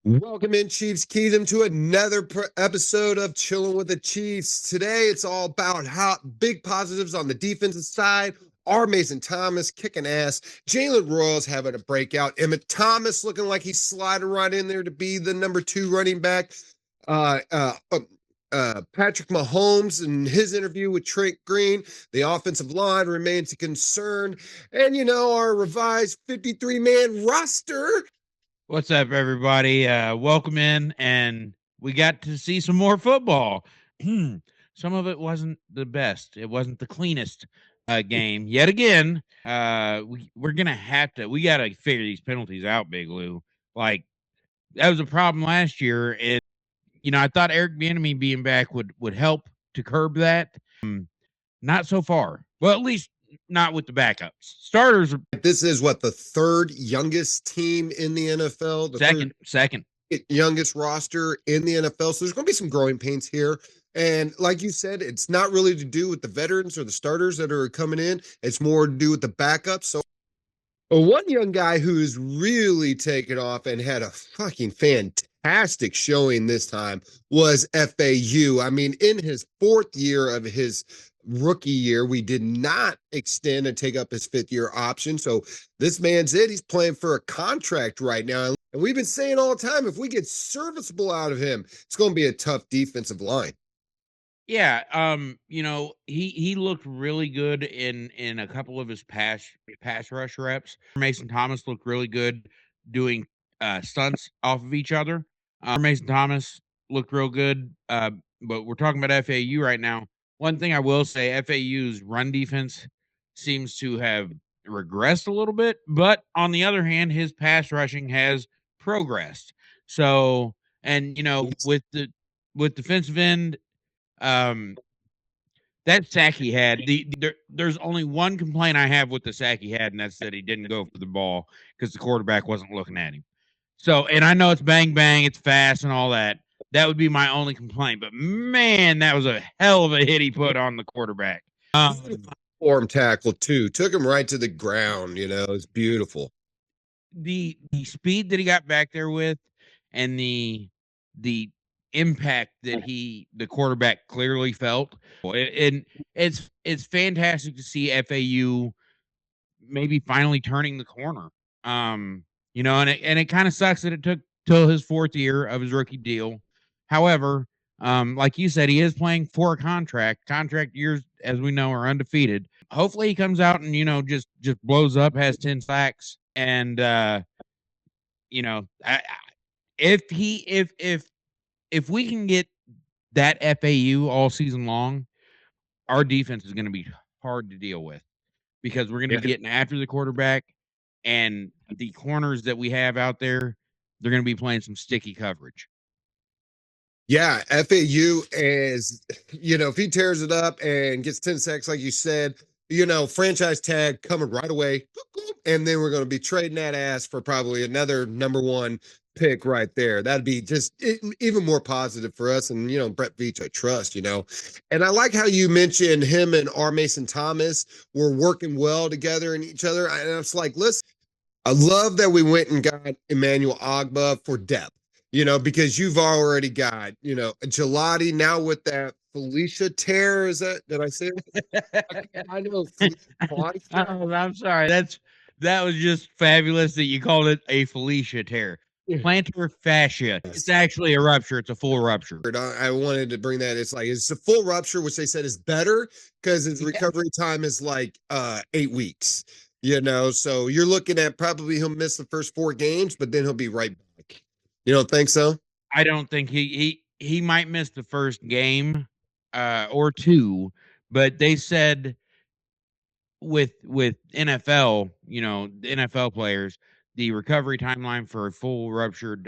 Welcome in, Chiefs Kingdom, to another episode of Chilling with the Chiefs. Today, it's all about how big positives on the defensive side. R. Mason Thomas kicking ass. Jalen Royals having a breakout. Emmett Thomas looking like he's sliding right in there to be the number 2 running back. Uh, uh, uh, Patrick Mahomes and his interview with Trent Green. The offensive line remains a concern. And, our revised 53-man roster. What's up, everybody? Welcome in, and we got to see some more football. Some of it wasn't the best. It wasn't the cleanest game yet again. We're gonna have to. We got to figure these penalties out, Big Lou. Like that was a problem last year, and I thought Eric Bieniemy being back would help to curb that. Not so far. Well, at least not with the backups. Starters are This is what, the third youngest team in the NFL, the second. Youngest roster in the NFL. So there's going to be some growing pains here. And like you said, it's not really to do with the veterans or the starters that are coming in. It's more to do with the backups. So one young guy who's really taken off and had a fucking fantastic showing this time was FAU. I mean, in his fourth year of his rookie year, we did not extend and take up his fifth-year option. So this man's it. He's playing for a contract right now. And we've been saying all the time, if we get serviceable out of him, it's going to be a tough defensive line. Yeah, he looked really good in a couple of his pass rush reps. Mason Thomas looked really good doing stunts off of each other. Mason Thomas looked real good, but we're talking about FAU right now. One thing I will say, FAU's run defense seems to have regressed a little bit, but on the other hand, his pass rushing has progressed. So, and with defensive end, um, that sack he had, there's only one complaint I have with the sack he had, and that's that he didn't go for the ball because the quarterback wasn't looking at him. So, and I know it's bang bang, it's fast and all that. That would be my only complaint. But man, that was a hell of a hit he put on the quarterback. Form tackle too. Took him right to the ground. It's beautiful. The speed that he got back there with, and the impact that the quarterback clearly felt, and it's fantastic to see FAU maybe finally turning the corner. And it kind of sucks that it took till his fourth year of his rookie deal. However, like you said, he is playing for a contract. Contract years, as we know, are undefeated. Hopefully, he comes out and just blows up, has 10 sacks, and if we can get that FAU all season long, our defense is going to be hard to deal with because we're going to be getting after the quarterback, and the corners that we have out there, they're going to be playing some sticky coverage. Yeah, FAU is, if he tears it up and gets 10 sacks, like you said, franchise tag coming right away. And then we're going to be trading that ass for probably another number 1 pick right there. That'd be just even more positive for us. And, Brett Veach, I trust, And I like how you mentioned him and R. Mason Thomas were working well together and each other. And it's like, listen, I love that we went and got Emmanuel Ogbah for depth. Because you've already got, Gelati now with that Felicia tear. Did I say it? I know. Oh, I'm sorry. That was just fabulous that you called it a Felicia tear. Plantar fascia. It's actually a rupture. It's a full rupture. I wanted to bring that. It's a full rupture, which they said is better because its recovery time is like 8 weeks. So you're looking at probably he'll miss the first 4 games, but then he'll be right back. You don't think so? I don't think he might miss the first game or 2, but they said with NFL, the NFL players, the recovery timeline for a full ruptured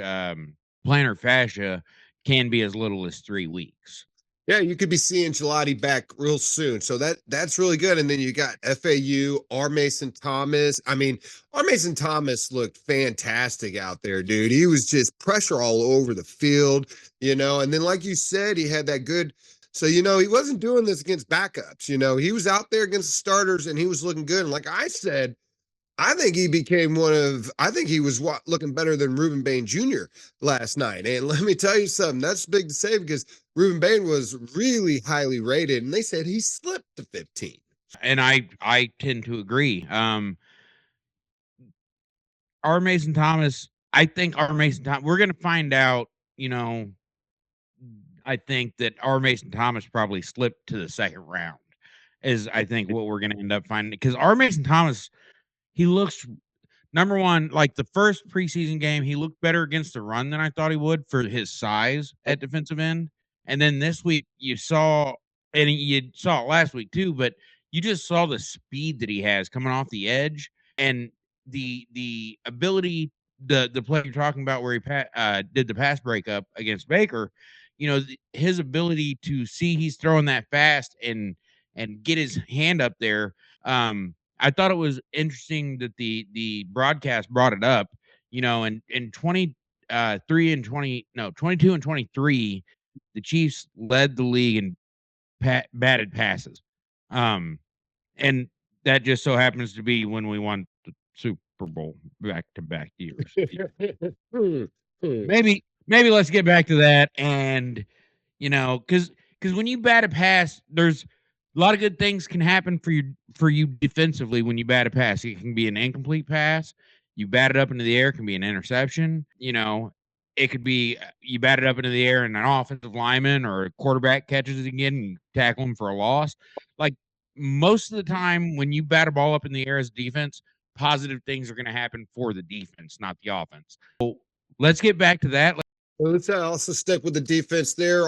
plantar fascia can be as little as 3 weeks. Yeah, you could be seeing Gelati back real soon. So that's really good. And then you got FAU, R. Mason Thomas. I mean, R. Mason Thomas looked fantastic out there, dude. He was just pressure all over the field, And then, like you said, he had that good. So, he wasn't doing this against backups. He was out there against the starters and he was looking good. And like I said, I think he became one of. I think he was looking better than Ruben Bain Jr. last night. And let me tell you something. That's big to say because Ruben Bain was really highly rated, and they said he slipped to 15. And I tend to agree. Our Mason Thomas, I think our Mason Thomas, we're going to find out, you know, I think that our Mason Thomas probably slipped to the second round, is I think what we're going to end up finding. Because our Mason Thomas, he looks, number one, like the first preseason game, he looked better against the run than I thought he would for his size at defensive end. And then this week, you saw, and you saw it last week too, but you just saw the speed that he has coming off the edge and the ability, the play you're talking about where he did the pass breakup against Baker. You know, his ability to see he's throwing that fast and get his hand up there. I thought it was interesting that the broadcast brought it up, you know, and in 23 and 20, no, 22 and 23, the Chiefs led the league in batted passes. And that just so happens to be when we won the Super Bowl back to back years. Maybe let's get back to that. And you know, because when you bat a pass, there's a lot of good things can happen for you defensively when you bat a pass. It can be an incomplete pass. You bat it up into the air, it can be an interception. You know, it could be you bat it up into the air and an offensive lineman or a quarterback catches it again and you tackle him for a loss. Like most of the time when you bat a ball up in the air as defense, positive things are going to happen for the defense, not the offense. So let's get back to that. Let's also stick with the defense there.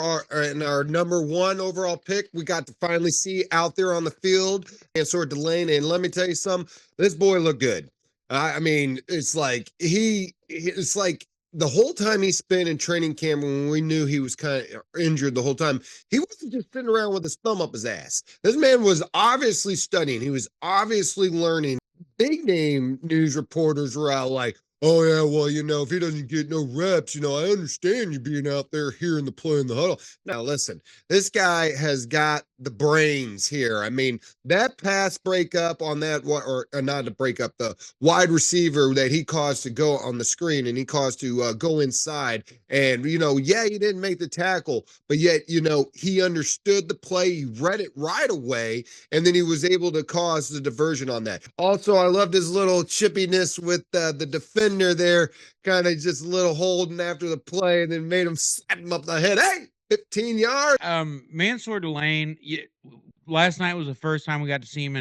In our number one overall pick, we got to finally see out there on the field, Mansour Delane. And let me tell you something, this boy looked good. I mean, it's like the whole time he spent in training camp when we knew he was kind of injured the whole time, he wasn't just sitting around with his thumb up his ass. This man was obviously studying. He was obviously learning. Big name news reporters were out like, oh yeah, well, if he doesn't get no reps, I understand you being out there hearing the play in the huddle. Now listen, this guy has got the brains here. I mean, that pass breakup on that, or not the breakup, the wide receiver that he caused to go on the screen and he caused to go inside. And yeah, he didn't make the tackle, but yet he understood the play, he read it right away, and then he was able to cause the diversion on that. Also, I loved his little chippiness with the defender there, kind of just a little holding after the play, and then made him slap him up the head. Hey, 15 yards. Mansour Delane, last night was the first time we got to see him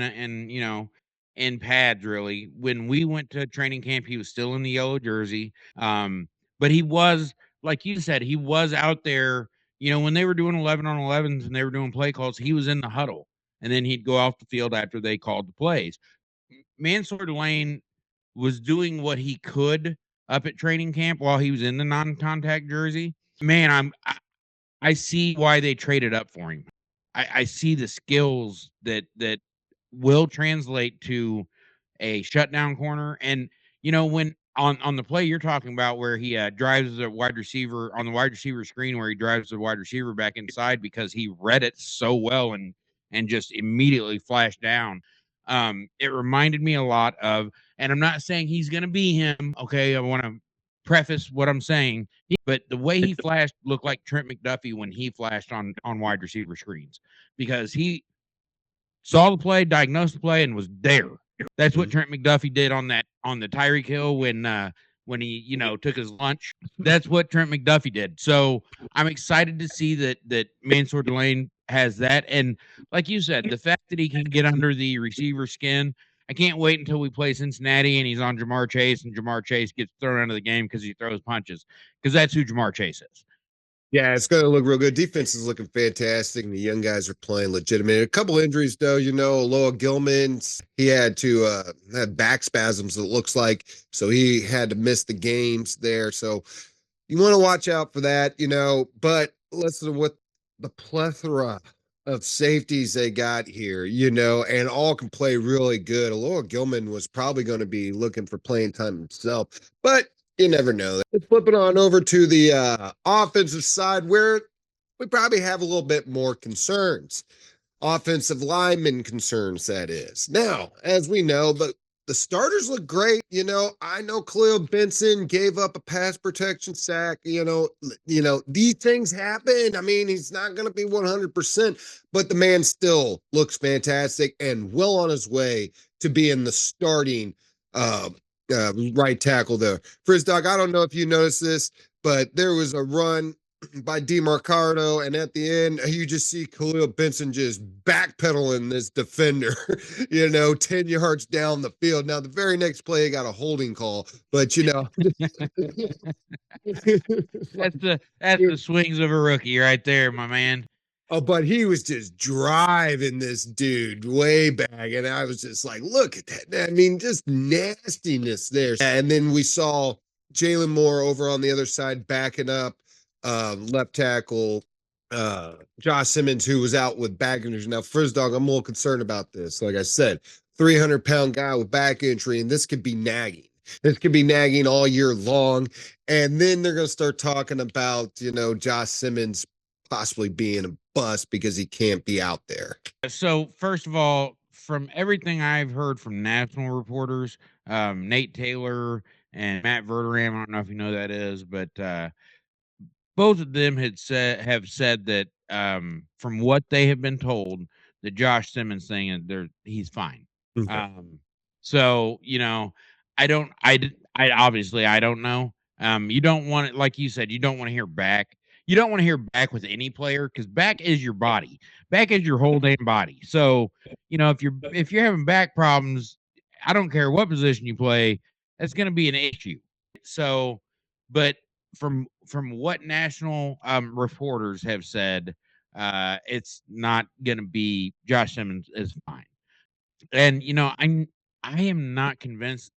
in pads. Really, when we went to training camp, he was still in the yellow jersey. But he was, like you said, he was out there. When they were doing 11-on-11s and they were doing play calls, he was in the huddle, and then he'd go off the field after they called the plays. Mansour Delane was doing what he could up at training camp while he was in the non-contact jersey. Man, I see why they traded up for him. I see the skills that will translate to a shutdown corner. And when on the play you're talking about where he drives the wide receiver on the wide receiver screen, where he drives the wide receiver back inside because he read it so well and just immediately flashed down. It reminded me a lot of, and I'm not saying he's going to be him. Okay, I want to preface what I'm saying, but the way he flashed looked like Trent McDuffie when he flashed on wide receiver screens, because he saw the play, diagnosed the play, and was there. That's what Trent McDuffie did on the Tyreek Hill when he took his lunch. That's what Trent McDuffie did. So I'm excited to see that Mansour Delane has that, and like you said, the fact that he can get under the receiver skin. I can't wait until we play Cincinnati and he's on Jamar Chase and Jamar Chase gets thrown out of the game because he throws punches, because that's who Jamar Chase is. Yeah, it's going to look real good. Defense is looking fantastic, and the young guys are playing legitimate. A couple injuries, though. Aloha Gilman, he had to have back spasms, it looks like, so he had to miss the games there. So you want to watch out for that, But listen to what the plethora of safeties they got here, and all can play really good. Aloha Gilman was probably going to be looking for playing time himself, but you never know. Let's flip it on over to the offensive side, where we probably have a little bit more concerns. Offensive lineman concerns, that is. Now, as we know, but the starters look great. I know Khalil Benson gave up a pass protection sack. These things happen. I mean, he's not going to be 100%, but the man still looks fantastic and well on his way to being the starting right tackle there. Frizz Dog, I don't know if you noticed this, but there was a run by DeMarcado, and at the end, you just see Khalil Benson just backpedaling this defender, 10 yards down the field. Now, the very next play, he got a holding call, but That's the swings of a rookie right there, my man. Oh, but he was just driving this dude way back. And I was just like, look at that. I mean, just nastiness there. And then we saw Jalen Moore over on the other side backing up left tackle Josh Simmons, who was out with back injury. Now, Frizz Dog, I'm a little concerned about this. Like I said, 300-pound guy with back injury, and this could be nagging. This could be nagging all year long. And then they're going to start talking about, Josh Simmons possibly being a bust because he can't be out there. So, first of all, from everything I've heard from national reporters, Nate Taylor and Matt Verderam, I don't know if you know who that is, but both of them have said that from what they have been told, that Josh Simmons thing and he's fine. Okay. So I obviously I don't know. You don't want it, like you said, you don't want to hear back. You don't want to hear back with any player because back is your body. Back is your whole damn body. So, if you're having back problems, I don't care what position you play, that's going to be an issue. So, but from what national reporters have said, it's not going to be. Josh Simmons is fine, and I am not convinced.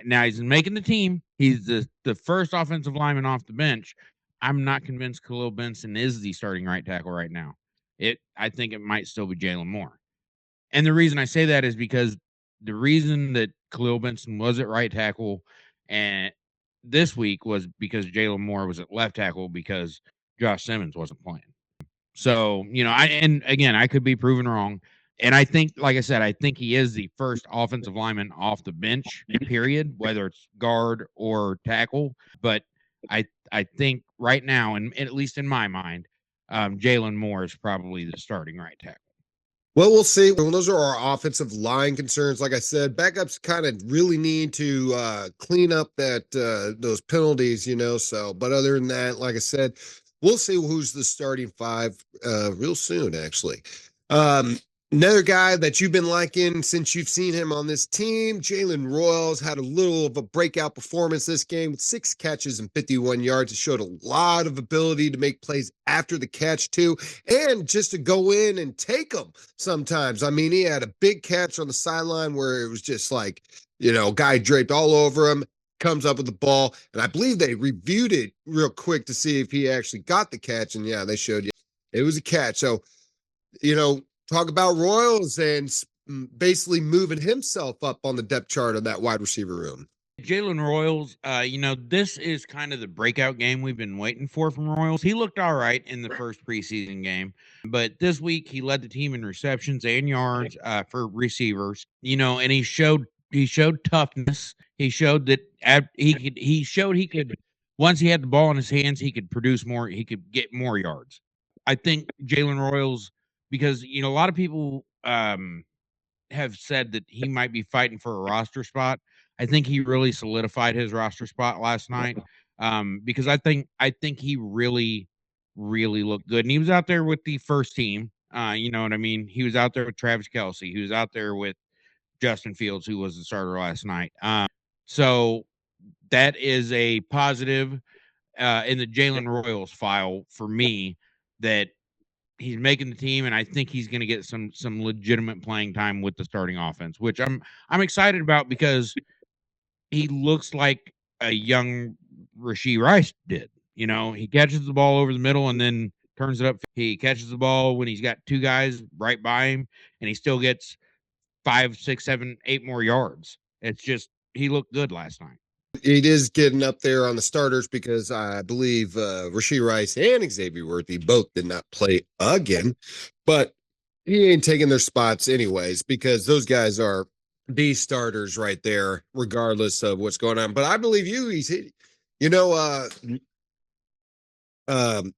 Now he's making the team. He's the first offensive lineman off the bench. I'm not convinced Khalil Benson is the starting right tackle right now. I think it might still be Jalen Moore. And the reason I say that is because the reason that Khalil Benson was at right tackle and this week was because Jalen Moore was at left tackle because Josh Simmons wasn't playing. So, I could be proven wrong. And I think, like I said, I think he is the first offensive lineman off the bench, period, whether it's guard or tackle. But I think right now, and at least in my mind, Jalen Moore is probably the starting right tackle. Well, we'll see. Well, those are our offensive line concerns. Like I said, backups kind of really need to clean up those penalties, So, but other than that, like I said, we'll see who's the starting five real soon, actually. Another guy that you've been liking since you've seen him on this team, Jalen Royals, had a little of a breakout performance this game with 6 catches and 51 yards. It showed a lot of ability to make plays after the catch, too, and just to go in and take them sometimes. I mean, he had a big catch on the sideline where it was just like, guy draped all over him, comes up with the ball, and I believe they reviewed it real quick to see if he actually got the catch, and yeah, they showed you it was a catch. So, talk about Royals and basically moving himself up on the depth chart of that wide receiver room. Jalen Royals, this is kind of the breakout game we've been waiting for from Royals. He looked all right in the first preseason game, but this week he led the team in receptions and yards for receivers. And he showed toughness. He showed that he could once he had the ball in his hands, he could produce more. He could get more yards. I think Jalen Royals, because a lot of people have said that he might be fighting for a roster spot. I think he really solidified his roster spot last night because I think he really, really looked good. And he was out there with the first team. You know what I mean? He was out there with Travis Kelce. He was out there with Justin Fields, who was the starter last night. So that is a positive in the Jalen Royals file for me that he's making the team, and I think he's going to get some legitimate playing time with the starting offense, which I'm excited about because he looks like a young Rashee Rice did. He catches the ball over the middle and then turns it up. He catches the ball when he's got 2 guys right by him, and he still gets 5, 6, 7, 8 more yards. It's just he looked good last night. It is getting up there on the starters because I believe Rashee Rice and Xavier Worthy both did not play again, but he ain't taking their spots anyways because those guys are B starters right there, regardless of what's going on. But I believe you. You know, um,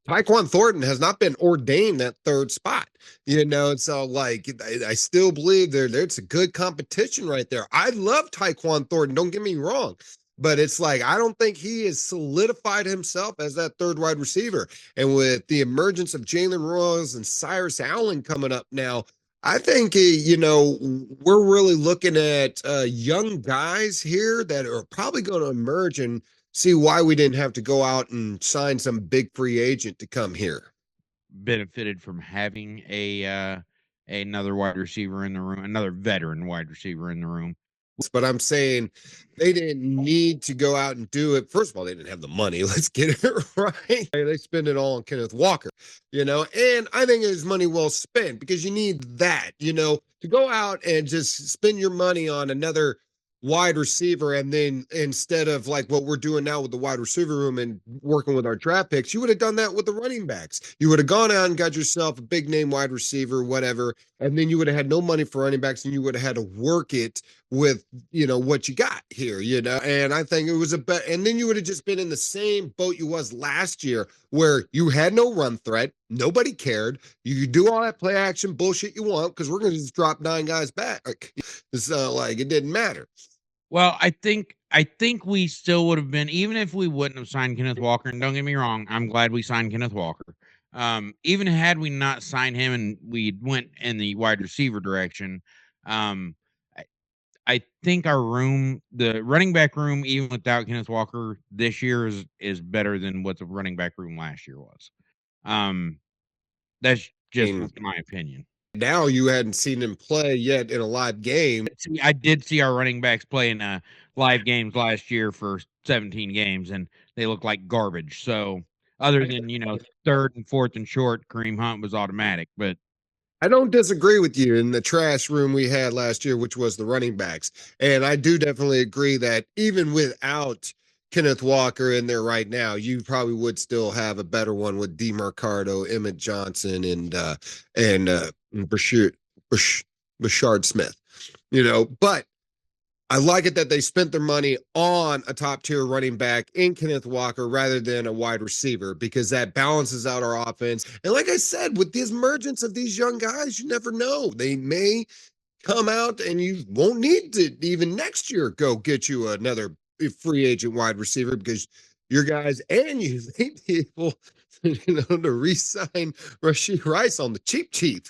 Tyquan Thornton has not been ordained that third spot, so like I still believe there's a good competition right there. I love Tyquan Thornton, don't get me wrong, but it's like I don't think he has solidified himself as that third wide receiver. And with the emergence of Jalen Royals and Cyrus Allen coming up now, I think we're really looking at young guys here that are probably going to emerge and see why we didn't have to go out and sign some big free agent to come here. Benefited from having another wide receiver in the room, another veteran wide receiver in the room. But I'm saying they didn't need to go out and do it. First of all, they didn't have the money. Let's get it right. They spend it all on Kenneth Walker, and I think it was money well spent because you need that, to go out and just spend your money on another wide receiver. And then instead of like what we're doing now with the wide receiver room and working with our draft picks, you would have done that with the running backs. You would have gone out and got yourself a big name wide receiver, whatever. And then you would have had no money for running backs and you would have had to work it with what you got here, and I think it was a bet. And then you would have just been in the same boat you was last year where you had no run threat, nobody cared, you could do all that play action bullshit you want because we're going to just drop 9 guys back. It's like it didn't matter. Well, I think we still would have been, even if we wouldn't have signed Kenneth Walker, and don't get me wrong, I'm glad we signed Kenneth Walker. Even had we not signed him and we went in the wide receiver direction, um, I, I think our room, the running back room, even without Kenneth Walker this year is better than what the running back room last year was. Um, that's just I mean, my opinion. now you hadn't seen him play yet in a live game. I did see our running backs play in live games last year for 17 games, and they look like garbage. So, other than third and fourth and short, Kareem Hunt was automatic. But I don't disagree with you in the trash room we had last year, which was the running backs. And I do definitely agree that even without Kenneth Walker in there right now, you probably would still have a better one with D. Mercado, Emmett Johnson, and Bashard Smith. But I like it that they spent their money on a top tier running back in Kenneth Walker rather than a wide receiver because that balances out our offense. And like I said, with the emergence of these young guys, you never know. They may come out and you won't need to even next year go get you another free agent wide receiver because your guys and you may be able to re-sign Rashid Rice on the cheap,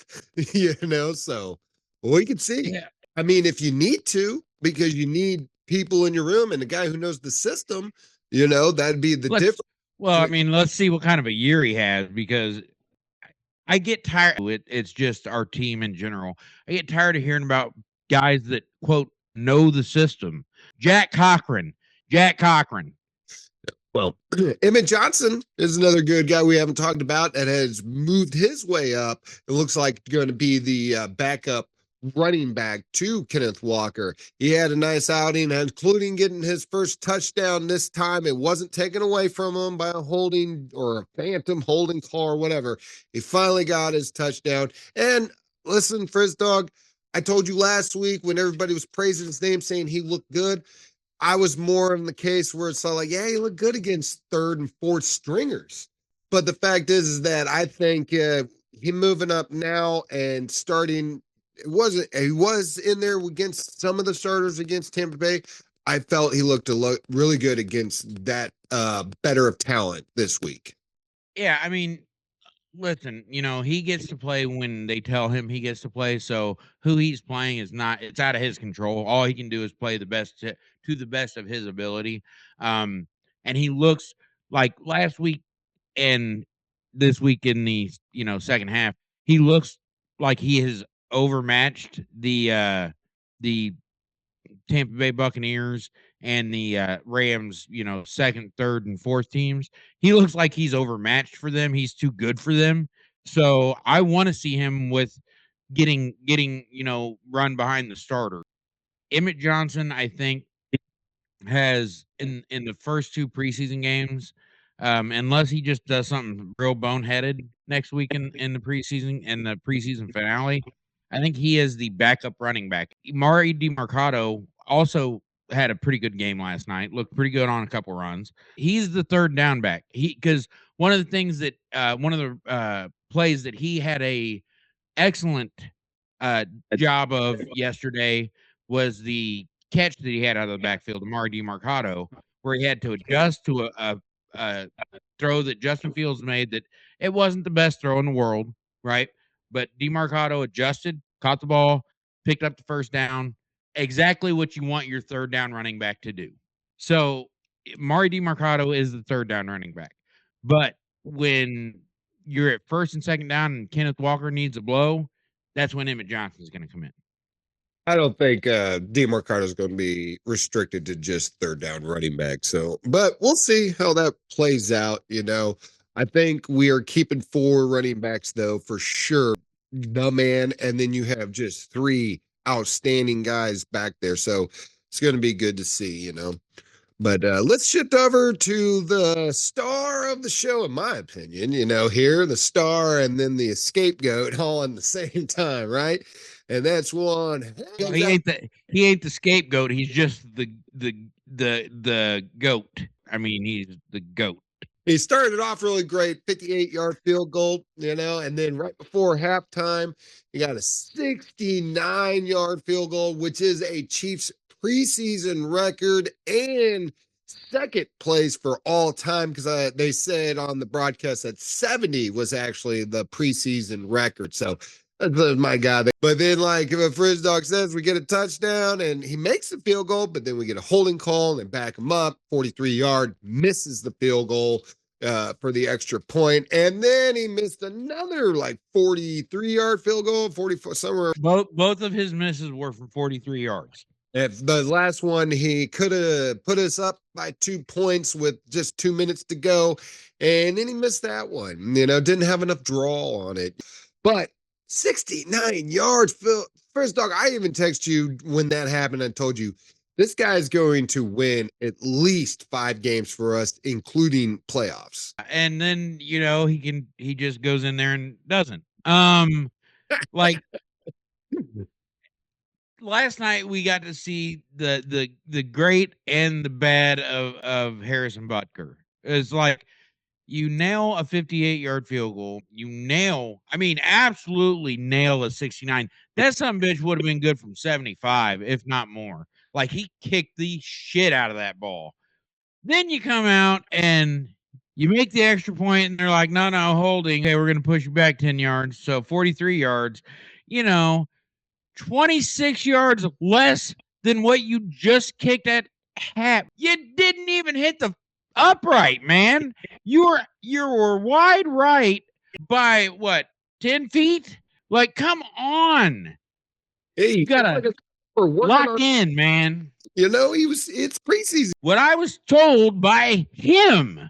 so we can see. yeah, I mean, if you need to, because you need people in your room and a guy who knows the system, that'd be the let's. difference. Well, I mean, let's see what kind of a year he has because I get tired. It's just our team in general. I get tired of hearing about guys that quote know the system. Jack Cochran. Jack Cochran. Well, Emmett Johnson is another good guy we haven't talked about that has moved his way up. It looks like going to be the backup running back to Kenneth Walker. He had a nice outing, including getting his first touchdown this time. It wasn't taken away from him by a holding or a phantom holding call or whatever. He finally got his touchdown. And listen, Frizz Dog, I told you last week when everybody was praising his name, saying he looked good. I was more in the case where it's like, yeah, he looked good against third and fourth stringers. But the fact is that I think him moving up now and starting, he was in there against some of the starters against Tampa Bay. I felt he looked really good against that better of talent this week. Yeah, I mean, listen, he gets to play when they tell him he gets to play. So who he's playing it's out of his control. All he can do is play to the best of his ability. Um, and he looks like last week and this week in the second half, he looks like he has overmatched the Tampa Bay Buccaneers and the Rams, second, third, and fourth teams. He looks like he's overmatched for them. He's too good for them. So I want to see him with getting run behind the starter. Emmett Johnson, I think, has in the first two preseason games, unless he just does something real boneheaded next week in the preseason finale. I think he is the backup running back. Mari DiMercato also had a pretty good game last night. Looked pretty good on a couple runs. He's the third down back. Because one of the things that one of the plays that he had a excellent job of yesterday was the catch that he had out of the backfield, Amari DiMercato, where he had to adjust to a throw that Justin Fields made that it wasn't the best throw in the world, right? But DiMercato adjusted, caught the ball, picked up the first down, exactly what you want your third down running back to do. So Mari DiMercato is the third down running back. But when you're at first and second down and Kenneth Walker needs a blow, that's when Emmett Johnson is going to come in. I don't think DeMarcado is going to be restricted to just third down running back. So, but we'll see how that plays out. I think we are keeping 4 running backs though for sure. The man, and then you have just 3 outstanding guys back there. So it's going to be good to see. But let's shift over to the star of the show, in my opinion. Here the star and then the scapegoat all in the same time, right? And that's one. Well, he ain't the scapegoat. He's just the goat. I mean, he's the goat. He started off really great, 58-yard field goal, and then right before halftime, he got a 69-yard field goal, which is a Chiefs preseason record and second place for all time, because they said on the broadcast that 70 was actually the preseason record. So that's my guy. But then, like if Frizz Dog says, we get a touchdown and he makes the field goal, but then we get a holding call and back him up, 43-yard, misses the field goal for the extra point. And then he missed another like 43-yard field goal, 44 somewhere. Both of his misses were from 43 yards. If the last one, he could have put us up by 2 points with just 2 minutes to go. And then he missed that one, didn't have enough draw on it. But 69 yards, Phil. First, Dog, I even text you when that happened. I told you this guy's going to win at least 5 games for us, including playoffs. And then, he just goes in there and doesn't. Like last night we got to see the great and the bad of Harrison Butker. It's like you nail a 58-yard field goal. Absolutely nail a 69. That son of a bitch would have been good from 75, if not more. Like he kicked the shit out of that ball. Then you come out and you make the extra point, and they're like, no, holding. Okay, we're going to push you back 10 yards. So 43 yards, 26 yards less than what you just kicked at half. You didn't even hit the upright, man. You were wide right by what, 10 feet? Like, come on. Hey, you gotta lock in, man. It's preseason. What I was told by him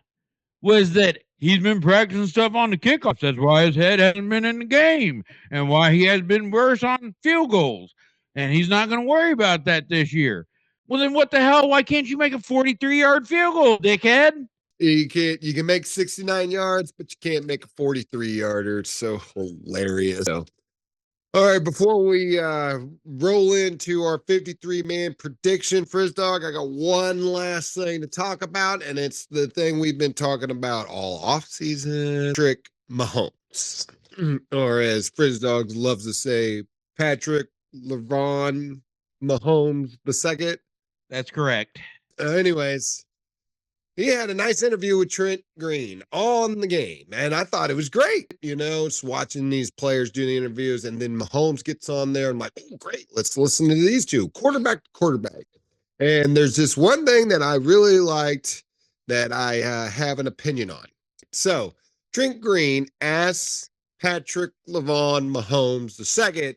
was that he's been practicing stuff on the kickoffs. That's why his head hasn't been in the game and why he has been worse on field goals. And he's not going to worry about that this year. Well, then what the hell? Why can't you make a 43-yard field goal, dickhead? You can make 69 yards, but you can't make a 43-yarder. It's so hilarious. All right, before we roll into our 53-man prediction, Frizz Dog, I got one last thing to talk about, and it's the thing we've been talking about all offseason, Patrick Mahomes. Or as Frizz Dog loves to say, Patrick LeVon Mahomes II. That's correct. Anyways, he had a nice interview with Trent Green on the game, and I thought it was great. Just watching these players do the interviews, and then Mahomes gets on there. I'm like, oh, great. Let's listen to these two, quarterback to quarterback. And there's this one thing that I really liked that I have an opinion on. So Trent Green asks Patrick LeVon Mahomes II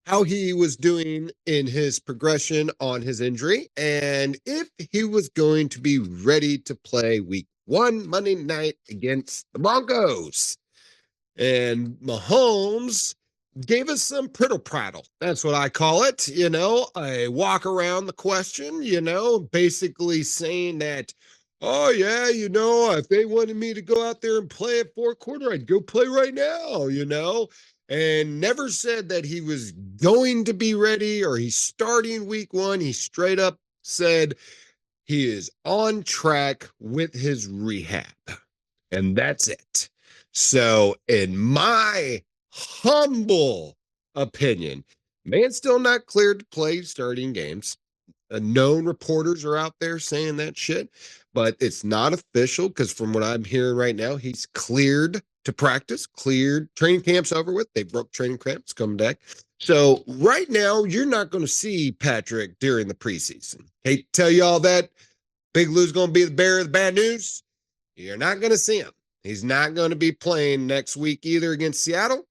how he was doing in his progression on his injury, and if he was going to be ready to play week 1 Monday night against the Broncos. And Mahomes gave us some prittle prattle. That's what I call it. A walk around the question, basically saying that, oh, yeah, if they wanted me to go out there and play at 4th quarter, I'd go play right now, and never said that he was going to be ready or he's starting week 1. He straight up said he is on track with his rehab. And that's it. So, in my humble opinion, man's still not cleared to play starting games. Known reporters are out there saying that shit, but it's not official because from what I'm hearing right now, he's cleared to practice, cleared. Training camp's over with. They broke training camps, coming back. So right now, you're not going to see Patrick during the preseason. Hate to tell you all that. Big Lou's going to be the bearer of the bad news. You're not going to see him. He's not going to be playing next week either against Seattle.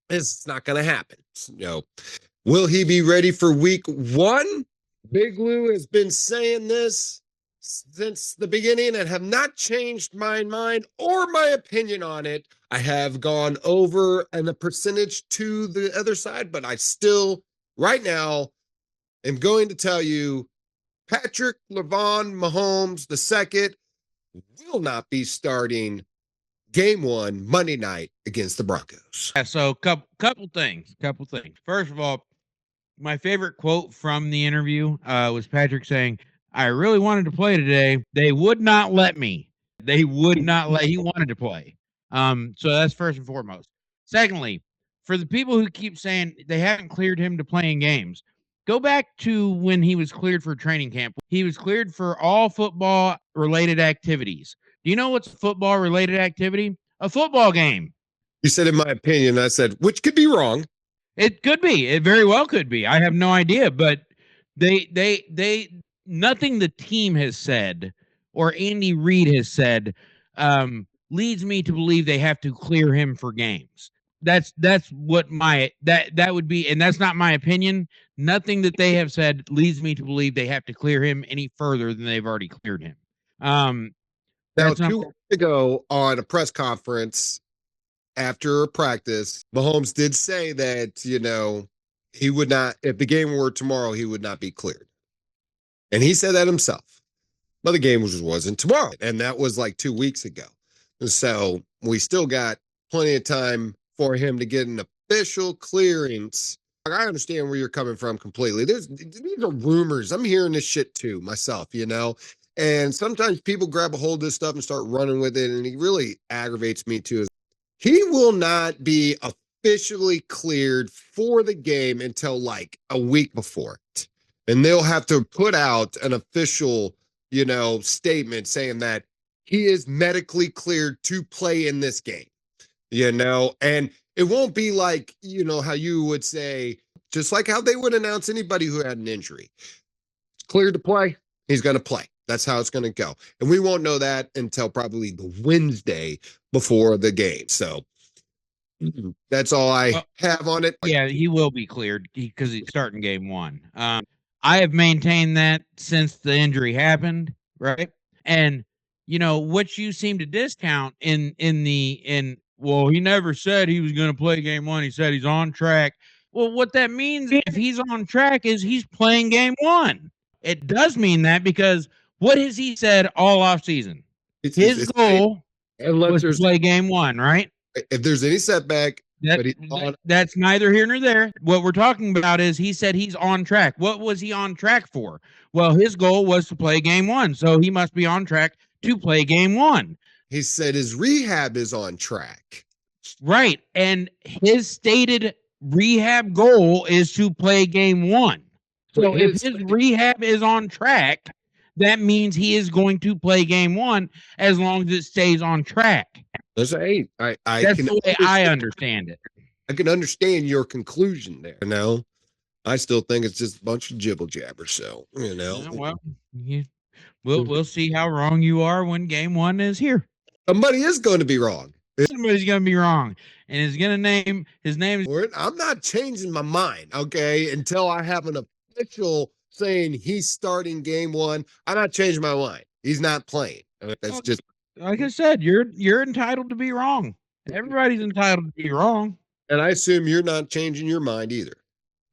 It's not going to happen. Will he be ready for week 1? Big Lou has been saying this since the beginning and have not changed my mind or my opinion on it. I have gone over and the percentage to the other side, but I still, right now, am going to tell you Patrick LeVon Mahomes II will not be starting game 1 Monday night against the Broncos. Yeah, so couple things. First of all, my favorite quote from the interview was Patrick saying, "I really wanted to play today. They would not let me. They would not let." He wanted to play. So that's first and foremost. Secondly, for the people who keep saying they haven't cleared him to play in games, go back to when he was cleared for training camp. He was cleared for all football related activities. Do you know what's a football related activity? A football game. You said, in my opinion, I said, which could be wrong. It could be. It very well could be. I have no idea, but nothing the team has said or Andy Reid has said leads me to believe they have to clear him for games. That's what that would be, and that's not my opinion. Nothing that they have said leads me to believe they have to clear him any further than they've already cleared him. Now, 2 weeks ago on a press conference after practice, Mahomes did say that, he would not, if the game were tomorrow, he would not be cleared. And he said that himself. But the game wasn't tomorrow. And that was like 2 weeks ago. So we still got plenty of time for him to get an official clearance. I understand where you're coming from completely. These are rumors. I'm hearing this shit too myself, And sometimes people grab a hold of this stuff and start running with it. And it really aggravates me too. He will not be officially cleared for the game until like a week before it. And they'll have to put out an official, statement saying that he is medically cleared to play in this game, and it won't be like, how you would say, just like how they would announce anybody who had an injury. It's cleared to play. He's going to play. That's how it's going to go. And we won't know that until probably the Wednesday before the game. So that's all I have on it. Yeah, he will be cleared because he's starting game 1. I have maintained that since the injury happened, right? And what you seem to discount well, he never said he was going to play game 1. He said he's on track. Well, what that means if he's on track is he's playing game 1. It does mean that because what has he said all off season? His goal was to play game 1, right? If there's any setback, that's neither here nor there. What we're talking about is he said he's on track. What was he on track for? Well, his goal was to play game 1, so he must be on track to play game 1. He said his rehab is on track. Right, and his stated rehab goal is to play game 1. So if his rehab is on track, that means he is going to play game 1 as long as it stays on track. That's the way I understand it. I can understand your conclusion there. I still think it's just a bunch of jibble jabber. So, Yeah, well, we'll see how wrong you are when game 1 is here. Somebody is going to be wrong. Somebody's going to be wrong. And he's going to name his name. I'm not changing my mind, okay, until I have an official saying he's starting game 1. I'm not changing my mind. He's not playing. That's just. Like I said, you're entitled to be wrong. Everybody's entitled to be wrong. And I assume you're not changing your mind either.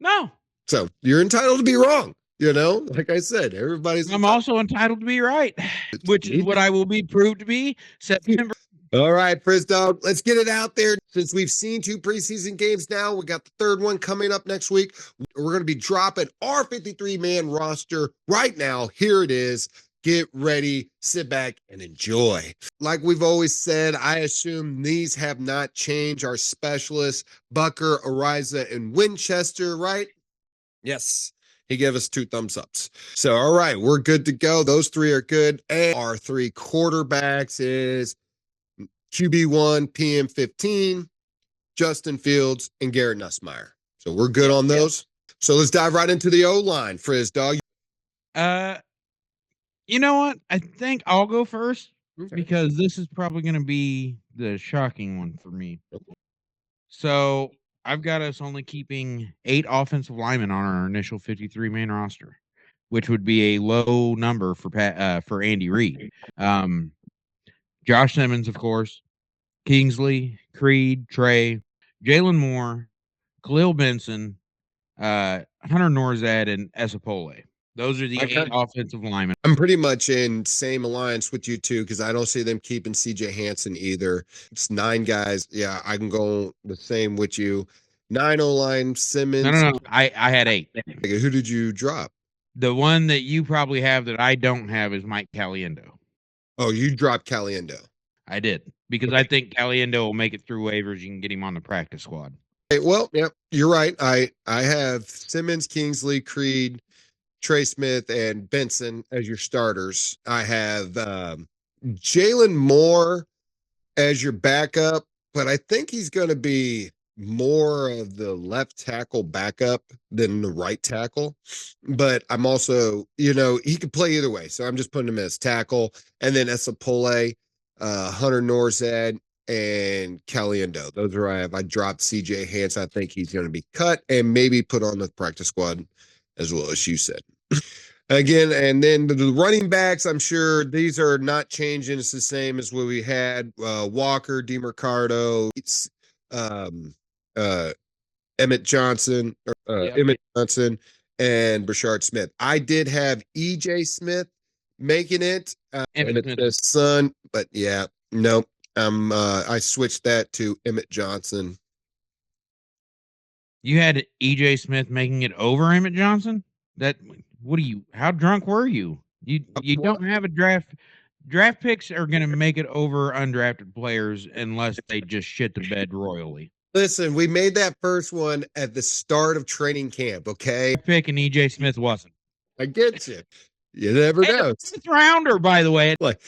No. So you're entitled to be wrong. Like I said, everybody's. I'm also entitled to be right, which is what I will be proved to be September All right, Frizz Dog, let's get it out there. Since we've seen 2 preseason games now, we got the third one coming up next week. We're going to be dropping our 53-man roster right now. Here it is. Get ready, sit back, and enjoy. Like we've always said, I assume these have not changed. Our specialists, Bucker, Ariza, and Winchester, right? Yes. He gave us 2 thumbs ups. So, all right, we're good to go. Those 3 are good. And our 3 quarterbacks is QB1, PM15, Justin Fields, and Garrett Nussmeier. So we're good on those. So let's dive right into the O-line, Frizz Dog. You know what? I think I'll go first because this is probably going to be the shocking one for me. So I've got us only keeping 8 offensive linemen on our initial 53-man roster, which would be a low number for Andy Reid. Josh Simmons, of course, Kingsley, Creed, Trey, Jalen Moore, Khalil Benson, Hunter Norzad, and Esapole. Those are the 8 offensive linemen. I'm pretty much in same alliance with you two because I don't see them keeping CJ Hansen either. It's 9 guys. Yeah, I can go the same with you. 9 O-line, Simmons. No. I had 8. Who did you drop? The one that you probably have that I don't have is Mike Caliendo. Oh, you dropped Caliendo. I did because I think Caliendo will make it through waivers. You can get him on the practice squad. Hey, well, yeah, you're right. I have Simmons, Kingsley, Creed, Trey Smith, and Benson as your starters. I have Jalen Moore as your backup, but I think he's going to be more of the left tackle backup than the right tackle. But I'm also, he could play either way. So I'm just putting him as tackle. And then Esapole, Hunter Norzad, and Caliendo. Those are I have. I dropped CJ Hansen. I think he's going to be cut and maybe put on the practice squad as well, as you said. Again, and then the running backs, I'm sure these are not changing. It's the same as what we had. Walker, DeMarcado, Emmett Johnson, Emmett Johnson, and Brashard Smith. I did have EJ Smith making it, Emmett Smith's son, but yeah, nope. I switched that to Emmett Johnson. You had EJ Smith making it over Emmett Johnson? How drunk were you? You don't have a draft picks are going to make it over undrafted players unless they just shit the bed royally. Listen, we made that first one at the start of training camp, okay? Pick and EJ Smith wasn't. I get you. You never know. 5th rounder, by the way. Like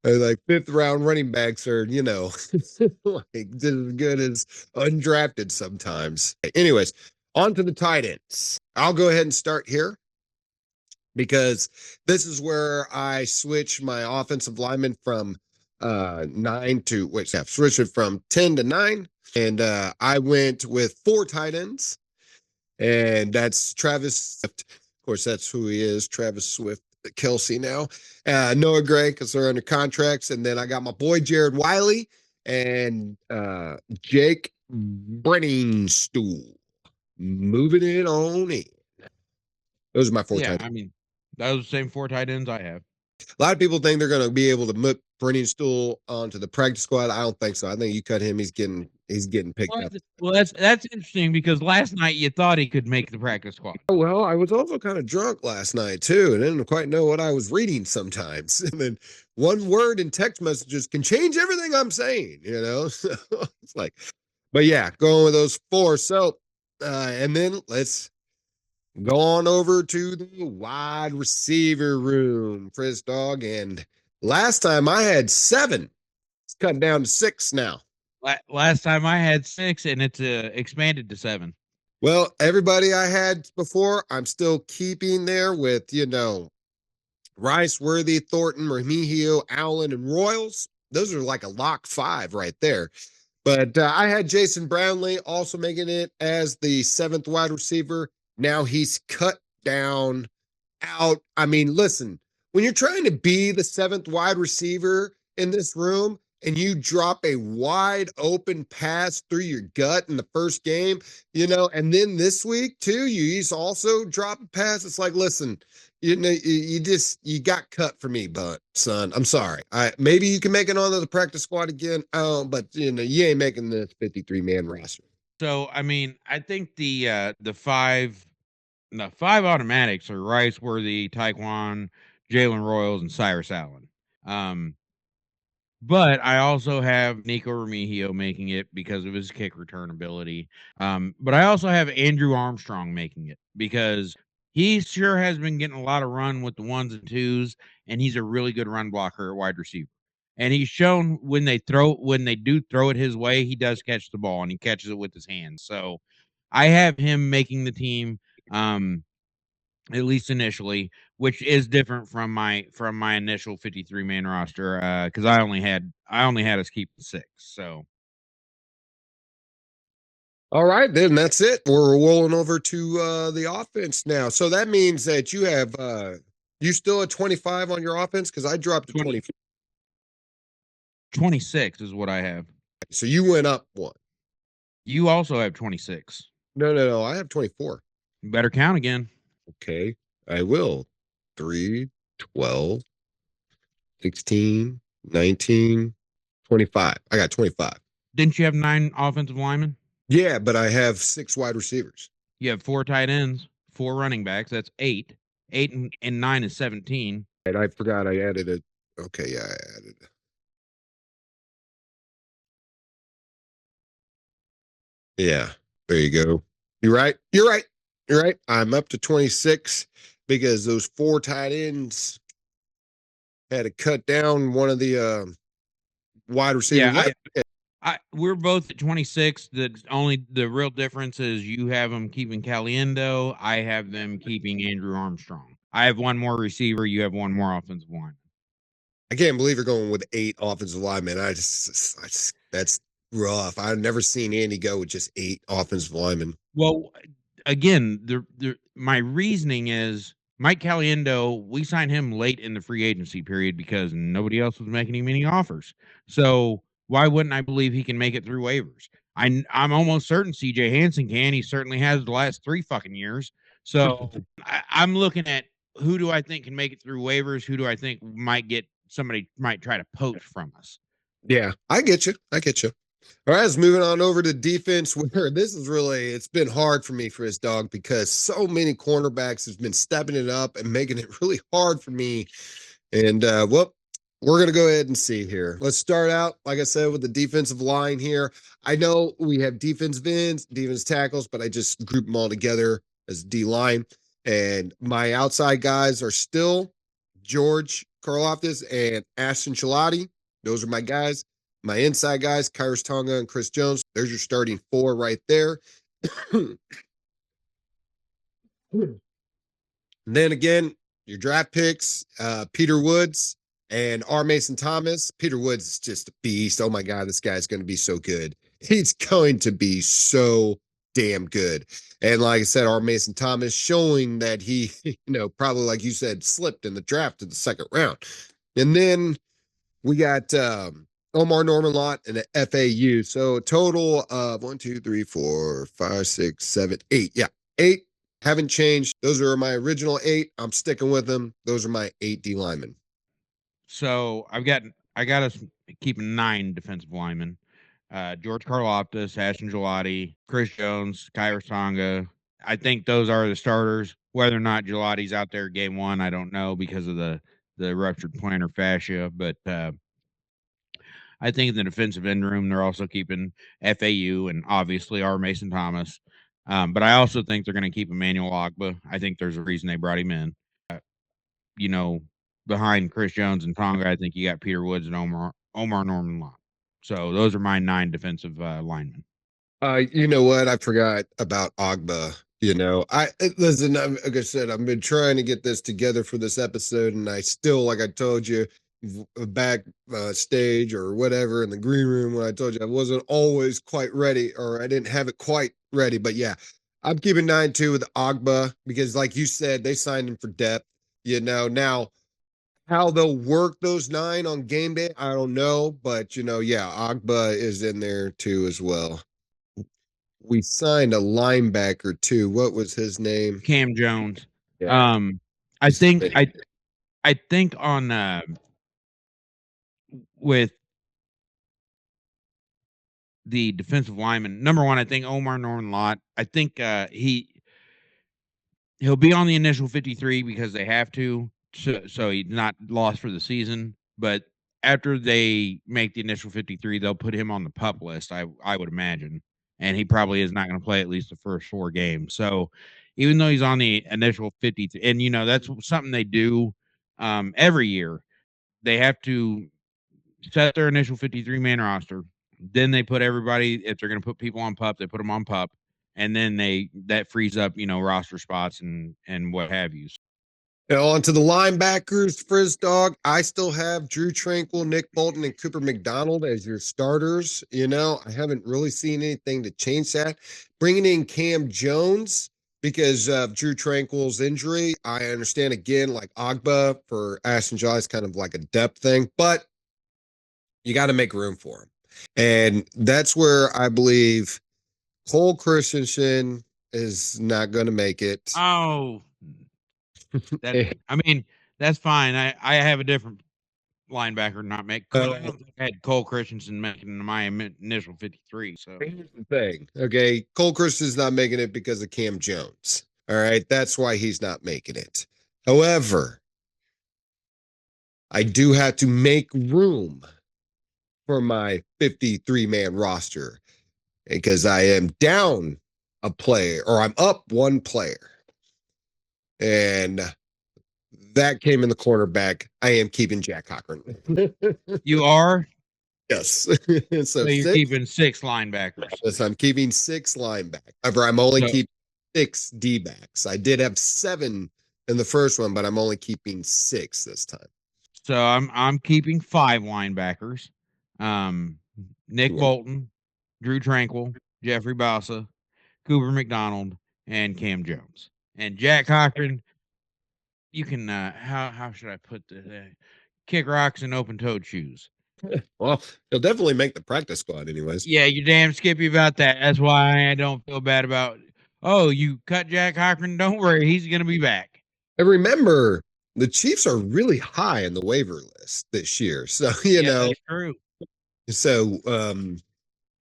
5th round running backs are, like just as good as undrafted sometimes. Anyways, on to the tight ends. I'll go ahead and start here because this is where I switch my offensive lineman from 9 to switch it from 10 to 9. And I went with 4 tight ends. And that's Travis Swift. Of course, that's who he is, Travis Swift, Kelsey now. Noah Gray, because they're under contracts. And then I got my boy Jared Wiley and Jake Brenningstool. Moving it on in. Those are my 4 tight ends. I mean, those are the same 4 tight ends I have. A lot of people think they're going to be able to put Brenningstool onto the practice squad. I don't think so. I think you cut him, he's getting picked up. Well, that's interesting because last night you thought he could make the practice squad. Well, I was also kind of drunk last night too, and didn't quite know what I was reading sometimes. And then one word in text messages can change everything I'm saying, So it's like, but yeah, going with those 4. So, and then let's go on over to the wide receiver room, Frizz Dog. And last time I had 7. It's cut down to 6 now. Last time I had 6, and it's expanded to 7. Well, everybody I had before, I'm still keeping there with, Rice, Worthy, Thornton, Remigio, Allen, and Royals. Those are like a lock 5 right there. But I had Jason Brownlee also making it as the 7th wide receiver. Now he's cut down out. I mean, listen, when you're trying to be the 7th wide receiver in this room and you drop a wide open pass through your gut in the first game, and then this week too, you also drop a pass. It's like, listen, you got cut for me, but son, I'm sorry. Maybe you can make it onto the practice squad again. Oh, but you ain't making the 53-man roster. So I mean, I think the five automatics are Rice Worthy, Taekwon, Jalen Royals, and Cyrus Allen. Um, but I also have Nico Remigio making it because of his kick return ability. But I also have Andrew Armstrong making it because he sure has been getting a lot of run with the ones and twos, and he's a really good run blocker at wide receiver. And he's shown when they do throw it his way, he does catch the ball and he catches it with his hands. So I have him making the team. At least initially, which is different from my initial 53-man roster because I only had us keep 6. So All right, then that's it. We're rolling over to the offense now. So that means that you still at 25 on your offense because I dropped to 20, 20. 26 is what I have. So you went up one. You also have 26. No. I have 24. You better count again. Okay, I will. 3, 12, 16, 19, 25. I got 25. Didn't you have 9 offensive linemen? Yeah, but I have 6 wide receivers. You have 4 tight ends, 4 running backs. That's 8. 8 and 9 is 17. And I forgot I added it. Okay, yeah, I added it. Yeah, there you go. You're right. You're right. You're right. I'm up to 26 because those 4 tight ends had to cut down one of the wide receivers. We're both at 26. The real difference is you have them keeping Caliendo. I have them keeping Andrew Armstrong. I have one more receiver. You have one more offensive line. I can't believe you're going with 8 offensive linemen. That's rough. I've never seen Andy go with just 8 offensive linemen. Well, again, my reasoning is Mike Caliendo. We signed him late in the free agency period because nobody else was making him any offers. So why wouldn't I believe he can make it through waivers? I'm almost certain CJ Hansen can. He certainly has the last 3 fucking years. So I'm looking at who do I think can make it through waivers? Who do I think somebody might try to poach from us? Yeah, I get you. I get you. All right, let's moving on over to defense where it's been hard for me for this dog because so many cornerbacks have been stepping it up and making it really hard for me. And we're going to go ahead and see here. Let's start out, like I said, with the defensive line here. I know we have defensive ends, defense tackles, but I just group them all together as D line. And my outside guys are still George Karlaftis and Ashton Chilati. Those are my guys. My inside guys, Kyrus Tonga and Chris Jones. There's your starting 4 right there. Then again, your draft picks, Peter Woods and R. Mason Thomas. Peter Woods is just a beast. Oh my God, this guy's going to be so good. He's going to be so damn good. And like I said, R. Mason Thomas showing that he, probably like you said, slipped in the draft in the second round. And then we got Omar Norman Lott and the FAU. So a total of 1, 2, 3, 4, 5, 6, 7, 8. Yeah, 8 haven't changed. Those are my original 8. I'm sticking with them. Those are my 8 D linemen. So I got us keeping 9 defensive linemen. George Karlaftis, Ashton Gelati, Chris Jones, Kyrus Tonga. I think those are the starters. Whether or not Gelati's out there game 1, I don't know because of the ruptured plantar fascia. But I think in the defensive end room, they're also keeping FAU and obviously R. Mason Thomas. But I also think they're going to keep Emmanuel Ogba. I think there's a reason they brought him in. Behind Chris Jones and Tonga, I think you got Peter Woods and Omar Norman Lott. So those are my 9 defensive linemen. You know what? I forgot about Ogba. I listen. Like I said, I've been trying to get this together for this episode, and I still, like I told you, back stage or whatever in the green room when I told you I wasn't always quite ready, or I didn't have it quite ready. But yeah, I'm keeping 9-2 with Ogba because, like you said, they signed him for depth. Now How they'll work those 9 on game day, I don't know, but yeah, Agba is in there too as well. We signed a linebacker too. What was his name? Cam Jones. Yeah. Um, I think I think on with the defensive lineman, number one, I think Omar Norman Lott. I think he'll be on the initial 53 because they have to, so he's not lost for the season. But after they make the initial 53, they'll put him on the pup list. I would imagine, and he probably is not going to play at least the first 4 games. So even though he's on the initial 53, and that's something they do every year, they have to set their initial 53-man roster. Then they put everybody, if they're going to put people on pup, they put them on pup, and then that frees up roster spots and what have you. On to the linebackers, Frizz Dog. I still have Drew Tranquil, Nick Bolton, and Cooper McDonald as your starters. I haven't really seen anything to change that. Bringing in Cam Jones because of Drew Tranquil's injury. I understand again, like Agba for Ashton Jaw is kind of like a depth thing, but you got to make room for him. And that's where I believe Cole Christensen is not going to make it. Oh, I mean, that's fine. I have a different linebacker not make. I don't think I had Cole Christensen making my initial 53. So here's the thing. Okay. Cole Christensen's not making it because of Cam Jones. All right. That's why he's not making it. However, I do have to make room for my 53-man roster because I am down a player or I'm up one player. And that came in the cornerback. I am keeping Jack Cochran. you are. Yes. So you're keeping 6 linebackers. Yes, I'm keeping 6 linebackers. However, I'm only So, keeping 6 D-backs. I did have 7 in the first one, but I'm only keeping 6 this time. so I'm keeping 5 linebackers. Nick Bolton, Drew Tranquil, Jeffrey Bassa, Cooper McDonald, and Cam Jones. And Jack Cochran, you can how should I put this? Kick rocks in open toed shoes. Well, he'll definitely make the practice squad anyways. Yeah, you're damn skippy about that. That's why I don't feel bad about. Oh, you cut Jack Cochran? Don't worry, he's gonna be back. And remember, the Chiefs are really high in the waiver list this year. So, That's true. So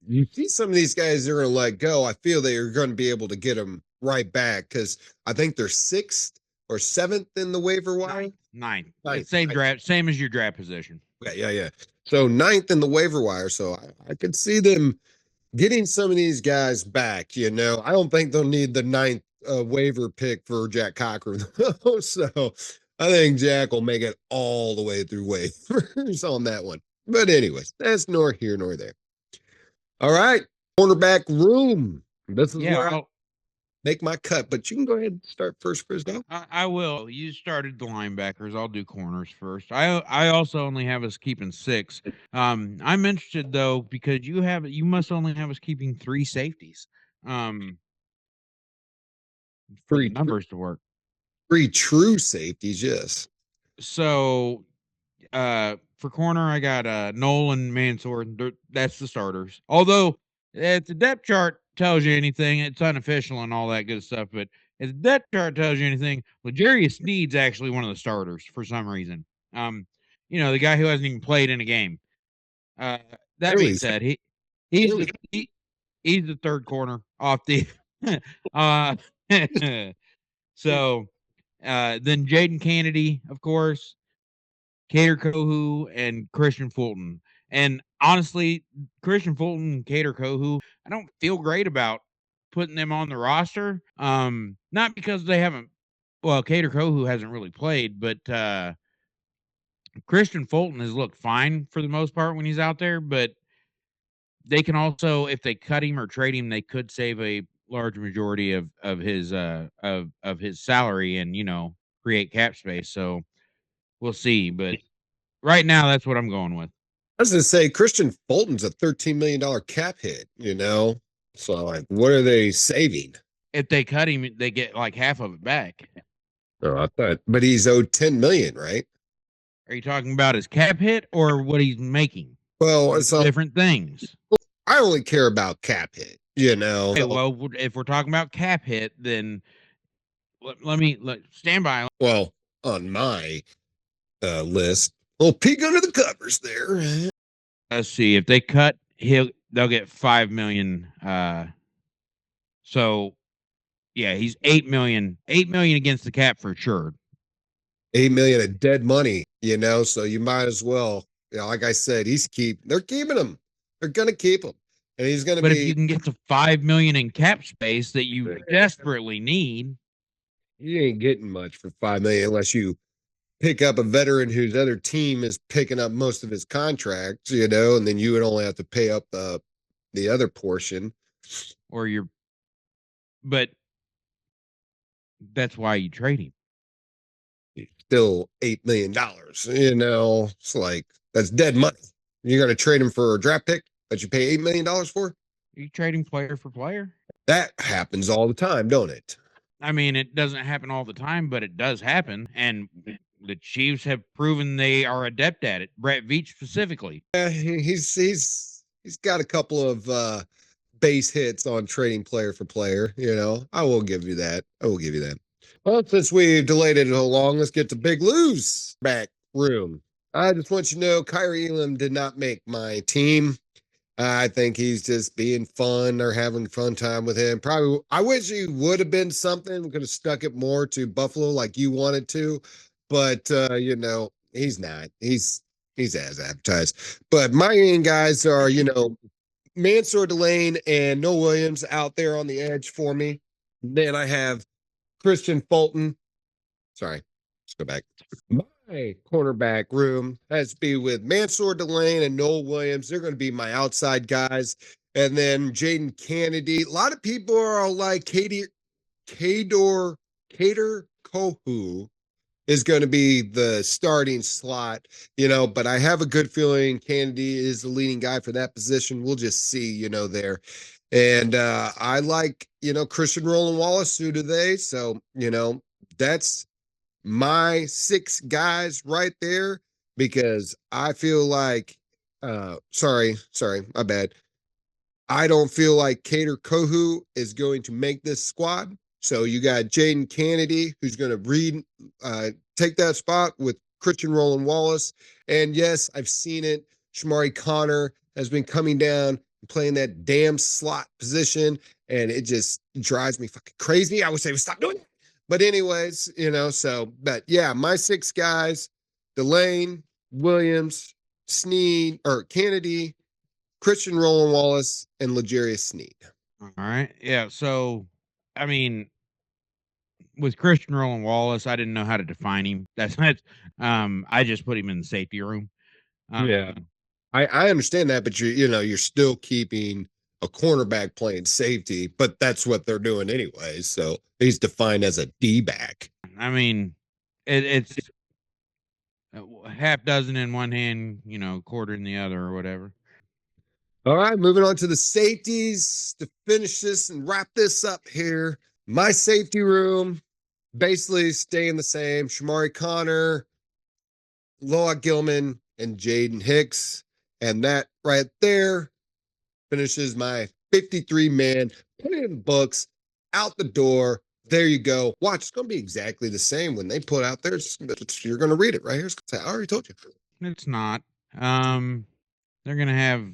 you see some of these guys they're going to let go. I feel they are going to be able to get them right back because I think they're 6th or 7th in the waiver wire. Ninth. Ninth. Same draft, same as your draft position. Yeah. So 9th in the waiver wire. So I could see them getting some of these guys back. I don't think they'll need the 9th waiver pick for Jack Cochran. So I think Jack will make it all the way through waivers on that one. But anyways, that's nor here nor there. All right, cornerback room. This is where I make my cut, but you can go ahead and start first, Chris. I will. You started the linebackers. I'll do corners first. I also only have us keeping 6. I'm interested though because you must only have us keeping 3 safeties. For the numbers to work. 3 true safeties, yes. So for corner, I got Nolan Mansour. That's the starters. Although if the depth chart tells you anything, it's unofficial and all that good stuff. But if the depth chart tells you anything, L'Jarius Sneed's actually one of the starters for some reason. The guy who hasn't even played in a game. That being said, he's the third corner off the. So then Jaden Kennedy, of course. Cater Kohu and Christian Fulton. And honestly, Christian Fulton and Cater Kohu, I don't feel great about putting them on the roster. Not because they haven't Cater Kohu hasn't really played, but Christian Fulton has looked fine for the most part when he's out there, but they can also, if they cut him or trade him, they could save a large majority of his salary and create cap space. So we'll see. But right now, that's what I'm going with. I was going to say Christian Fulton's a $13 million cap hit, So, like, what are they saving? If they cut him, they get like half of it back. Oh, I thought, but he's owed $10 million, right? Are you talking about his cap hit or what he's making? Well, Those it's are different things. I only care about cap hit, you know. Okay, well, if we're talking about cap hit, then let me stand by. Well, on my list, little peek under the covers there. Let's see. If they cut, they'll get 5 million. So yeah, he's 8 million. 8 million against the cap for sure. 8 million of dead money, you know. So you might as well, you know, like I said, they're keeping him. They're gonna keep him, and he's gonna But if be. you can get to 5 million in cap space that you desperately need, You ain't getting much for 5 million unless you pick up a veteran whose other team is picking up most of his contracts, you know, and then you would only have to pay up the other portion. or you're, but that's why you trade him. Still $8 million, you know. It's like that's dead money. You're gonna trade him for a draft pick that you pay $8 million for? You trading player for player. That happens all the time, don't it? I mean, it doesn't happen all the time, but it does happen, and the Chiefs have proven they are adept at it. Brett Veach specifically. Yeah, he's got a couple of base hits on trading player for player. You know, I will give you that. I will give you that. Well, since we've delayed it so long, let's get to Big Lou's back room. I just want you to know Kyrie Elam did not make my team. I think he's just being fun. They're having a fun time with him. Probably, I wish he would have been something. We could have stuck it more to Buffalo like you wanted to, but you know, he's not. He's as advertised. But my main guys are, you know, Mansour Delane and Noah Williams out there on the edge for me. Then I have Christian Fulton. Sorry, let's go back. My cornerback room has to be with Mansour Delane and Noel Williams. They're going to be my outside guys. And then Jaden Kennedy. A lot of people are like Kador Kohu is going to be the starting slot, you know, but I have a good feeling Kennedy is the leading guy for that position. We'll just see, you know, there. And I like, you know, Christian Roland Wallace. Who do they? So, you know, that's my 6 guys right there because I feel like sorry, my bad. I don't feel like Cater Kohu is going to make this squad. So you got Jaden Kennedy, who's going to take that spot with Christian Roland Wallace. And yes, I've seen it. Shamari Connor has been coming down and playing that damn slot position, and it just drives me fucking crazy. I wish they would stop doing it. But anyways, you know, so, but yeah, my 6 guys, Delane, Williams, Sneed, or Kennedy, Christian Roland Wallace, and L'Jarius Sneed. All right. Yeah. So, I mean, with Christian Roland Wallace, I didn't know how to define him. That's I just put him in the safety room. Yeah. I understand that, but you're still keeping a cornerback playing safety, but that's what they're doing anyway. So he's defined as a D-back. I mean, it's half dozen in one hand, you know, quarter in the other or whatever. All right, moving on to the safeties to finish this and wrap this up here. My safety room basically staying the same. Shamari Connor, Loa Gilman, and Jaden Hicks. And that right there finishes my 53-man, put it in the books, out the door. There you go. Watch, it's going to be exactly the same when they put out there. You're going to read it right here. I already told you. It's not. They're gonna have.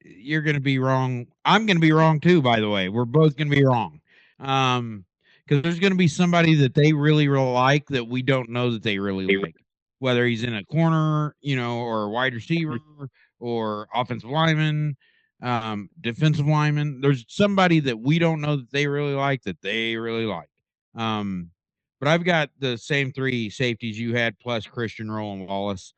You're gonna be wrong. I'm gonna be wrong too. By the way, we're both gonna be wrong. Because there's gonna be somebody that they really, really like that we don't know that they really like. Whether he's in a corner, you know, or a wide receiver, or offensive lineman, defensive lineman. There's somebody that we don't know that they really like that they really like. But I've got the same 3 safeties you had plus Christian Roland Wallace.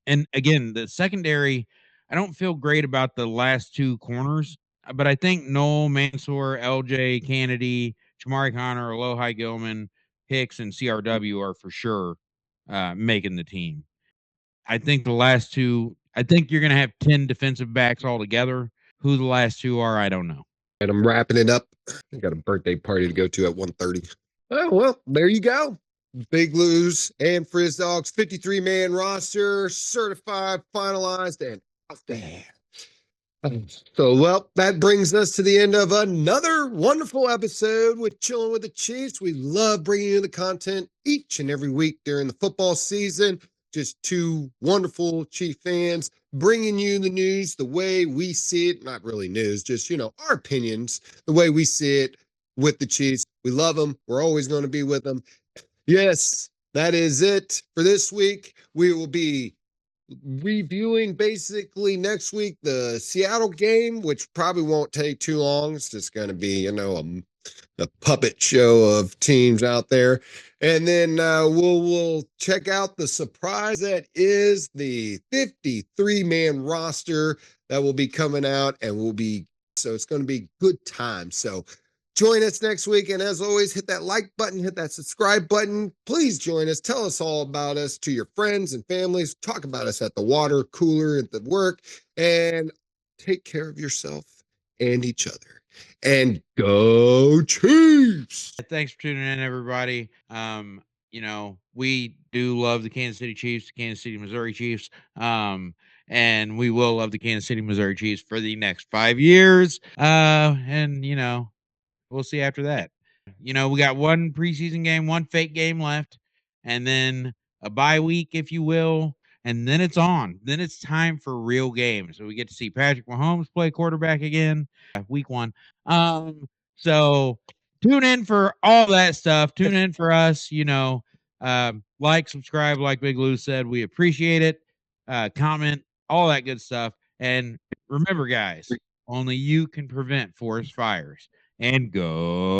And again, the secondary, I don't feel great about the last 2 corners, but I think Noel, Mansour, LJ, Kennedy, Shamari Connor, Alohi Gilman, Hicks, and CRW are for sure making the team. I think the last 2, I think you're going to have 10 defensive backs altogether. Who the last 2 are, I don't know. And I'm wrapping it up. I got a birthday party to go to at 1:30. Oh, well, there you go. Big Lou's and Frizz Dogs 53-man roster, certified, finalized, and out there. So, well, that brings us to the end of another wonderful episode with Chilling with the Chiefs. We love bringing you the content each and every week during the football season. Just two wonderful Chief fans bringing you the news the way we see it. Not really news, just, our opinions, the way we see it with the Chiefs. We love them. We're always going to be with them. Yes, that is it for this week. We will be reviewing basically next week the Seattle game, which probably won't take too long. It's just going to be, a puppet show of teams out there. And then we'll check out the surprise that is the 53-man roster that will be coming out, and so it's going to be good time. So join us next week. And as always, hit that like button, hit that subscribe button. Please join us. Tell us all about us to your friends and families. Talk about us at the water cooler, at the work, and take care of yourself and each other. And go Chiefs! Thanks for tuning in, everybody. We do love the Kansas City Chiefs, the Kansas City, Missouri Chiefs. And we will love the Kansas City, Missouri Chiefs for the next 5 years. We'll see after that. We got one preseason game, one fake game left, and then a bye week, if you will. And then it's on. Then it's time for real games. So we get to see Patrick Mahomes play quarterback again, week 1. So tune in for all that stuff. Tune in for us. Like, subscribe, like Big Lou said. We appreciate it. Comment, all that good stuff. And remember, guys, only you can prevent forest fires. And go.